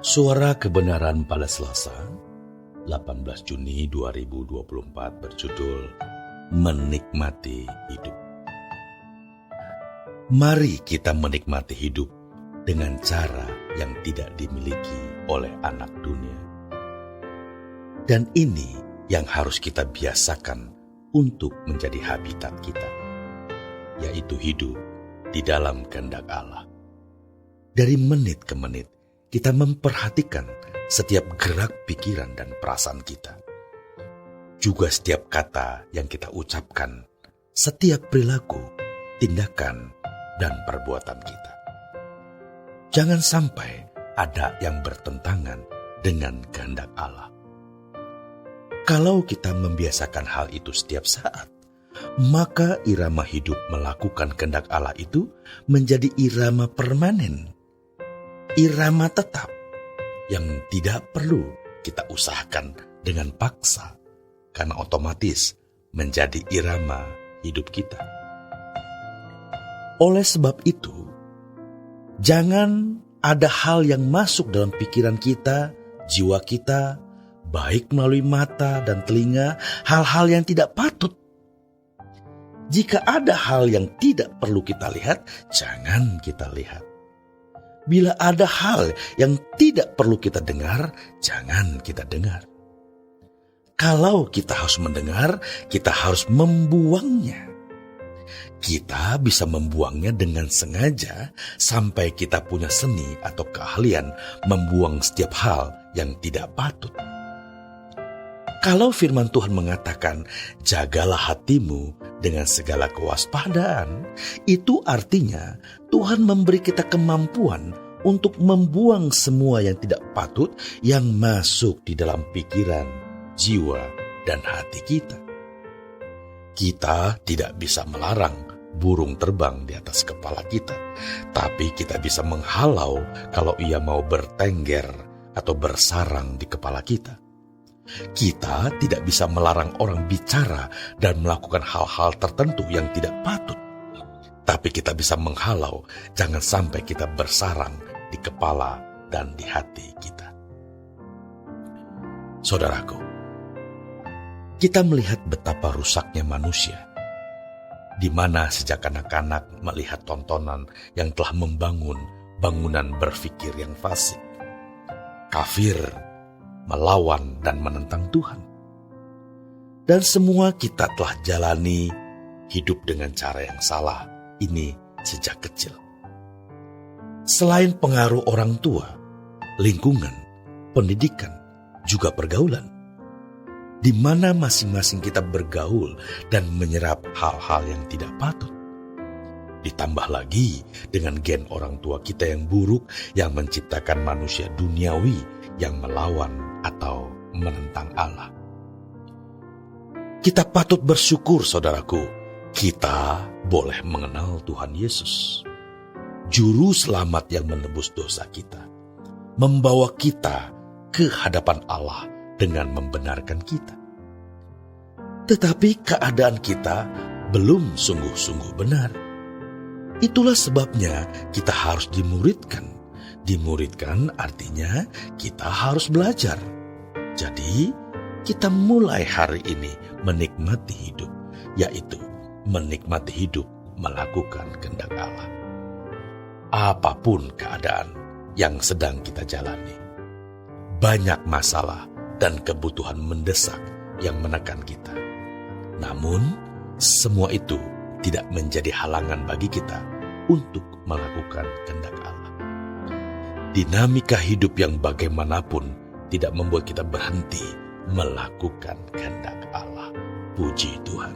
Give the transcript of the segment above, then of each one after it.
Suara Kebenaran pada Selasa, 18 Juni 2024 berjudul Menikmati Hidup. Mari kita menikmati hidup dengan cara yang tidak dimiliki oleh anak dunia. Dan ini yang harus kita biasakan untuk menjadi habitat kita, yaitu hidup di dalam kehendak Allah. Dari menit ke menit, kita memperhatikan setiap gerak pikiran dan perasaan kita. Juga setiap kata yang kita ucapkan, setiap perilaku, tindakan, dan perbuatan kita. Jangan sampai ada yang bertentangan dengan kehendak Allah. Kalau kita membiasakan hal itu setiap saat, maka irama hidup melakukan kehendak Allah itu menjadi irama permanen. Irama tetap yang tidak perlu kita usahakan dengan paksa, karena otomatis menjadi irama hidup kita. Oleh sebab itu, jangan ada hal yang masuk dalam pikiran kita, jiwa kita, baik melalui mata dan telinga, hal-hal yang tidak patut. Jika ada hal yang tidak perlu kita lihat, jangan kita lihat. Bila ada hal yang tidak perlu kita dengar, jangan kita dengar. Kalau kita harus mendengar, kita harus membuangnya. Kita bisa membuangnya dengan sengaja sampai kita punya seni atau keahlian membuang setiap hal yang tidak patut. Kalau firman Tuhan mengatakan, jagalah hatimu dengan segala kewaspadaan, itu artinya Tuhan memberi kita kemampuan untuk membuang semua yang tidak patut yang masuk di dalam pikiran, jiwa, dan hati kita. Kita tidak bisa melarang burung terbang di atas kepala kita, tapi kita bisa menghalau kalau ia mau bertengger atau bersarang di kepala kita. Kita tidak bisa melarang orang bicara dan melakukan hal-hal tertentu yang tidak patut. Tapi kita bisa menghalau jangan sampai kita bersarang di kepala dan di hati kita. Saudaraku, kita melihat betapa rusaknya manusia, di mana sejak anak-anak melihat tontonan yang telah membangun bangunan berpikir yang fasik, kafir, melawan dan menentang Tuhan. Dan semua kita telah jalani hidup dengan cara yang salah ini sejak kecil. Selain pengaruh orang tua, lingkungan, pendidikan, juga pergaulan, di mana masing-masing kita bergaul dan menyerap hal-hal yang tidak patut. Ditambah lagi dengan gen orang tua kita yang buruk yang menciptakan manusia duniawi yang melawan atau menentang Allah. Kita patut bersyukur, saudaraku, kita boleh mengenal Tuhan Yesus, Juru Selamat yang menebus dosa kita, membawa kita ke hadapan Allah dengan membenarkan kita. Tetapi keadaan kita belum sungguh-sungguh benar. Itulah sebabnya kita harus dimuridkan. Dimuridkan artinya kita harus belajar. Jadi kita mulai hari ini menikmati hidup, yaitu menikmati hidup melakukan kehendak Allah. Apapun keadaan yang sedang kita jalani, banyak masalah dan kebutuhan mendesak yang menekan kita. Namun, semua itu tidak menjadi halangan bagi kita untuk melakukan kehendak Allah. Dinamika hidup yang bagaimanapun tidak membuat kita berhenti melakukan kehendak Allah. Puji Tuhan.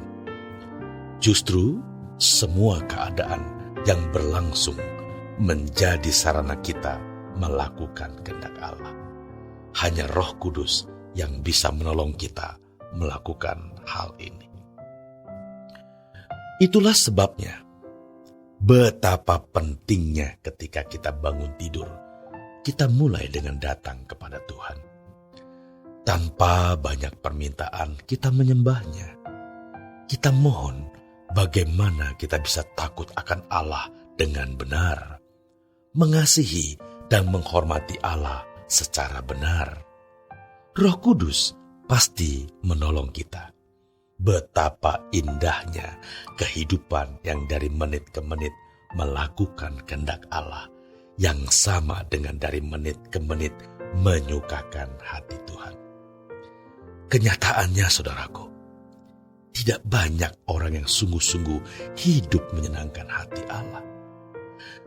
Justru semua keadaan yang berlangsung menjadi sarana kita melakukan kehendak Allah. Hanya Roh Kudus yang bisa menolong kita melakukan hal ini. Itulah sebabnya betapa pentingnya ketika kita bangun tidur, kita mulai dengan datang kepada Tuhan. Tanpa banyak permintaan, kita menyembahnya. Kita mohon bagaimana kita bisa takut akan Allah dengan benar, mengasihi dan menghormati Allah secara benar. Roh Kudus pasti menolong kita. Betapa indahnya kehidupan yang dari menit ke menit melakukan kehendak Allah, yang sama dengan dari menit ke menit menyukakan hati Tuhan. Kenyataannya, saudaraku, tidak banyak orang yang sungguh-sungguh hidup menyenangkan hati Allah.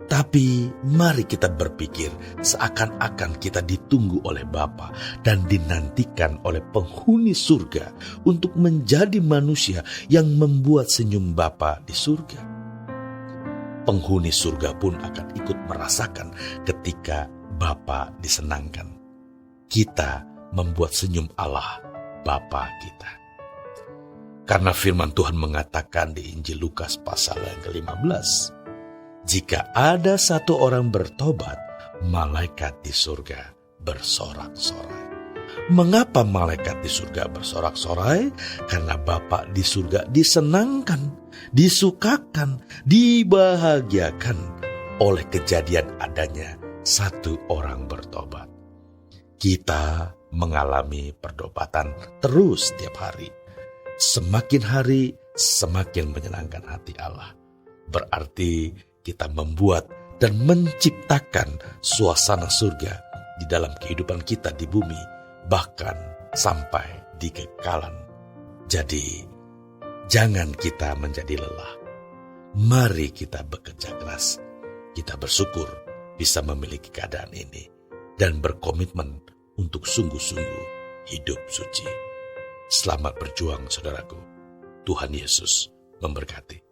Tapi mari kita berpikir seakan-akan kita ditunggu oleh Bapa dan dinantikan oleh penghuni surga untuk menjadi manusia yang membuat senyum Bapa di surga. Penghuni surga pun akan ikut merasakan ketika Bapa disenangkan. Kita membuat senyum Allah, Bapa kita. Karena firman Tuhan mengatakan di Injil Lukas pasal yang ke-15, jika ada satu orang bertobat, malaikat di surga bersorak-sorai. Mengapa malaikat di surga bersorak-sorai? Karena Bapa di surga disenangkan, disukakan, dibahagiakan oleh kejadian adanya satu orang bertobat. Kita mengalami perdobatan terus setiap hari. Semakin hari, semakin menyenangkan hati Allah. Berarti kita membuat dan menciptakan suasana surga di dalam kehidupan kita di bumi, bahkan sampai di kekekalan. Jadi, jangan kita menjadi lelah. Mari kita bekerja keras. Kita bersyukur bisa memiliki keadaan ini dan berkomitmen untuk sungguh-sungguh hidup suci. Selamat berjuang, saudaraku. Tuhan Yesus memberkati.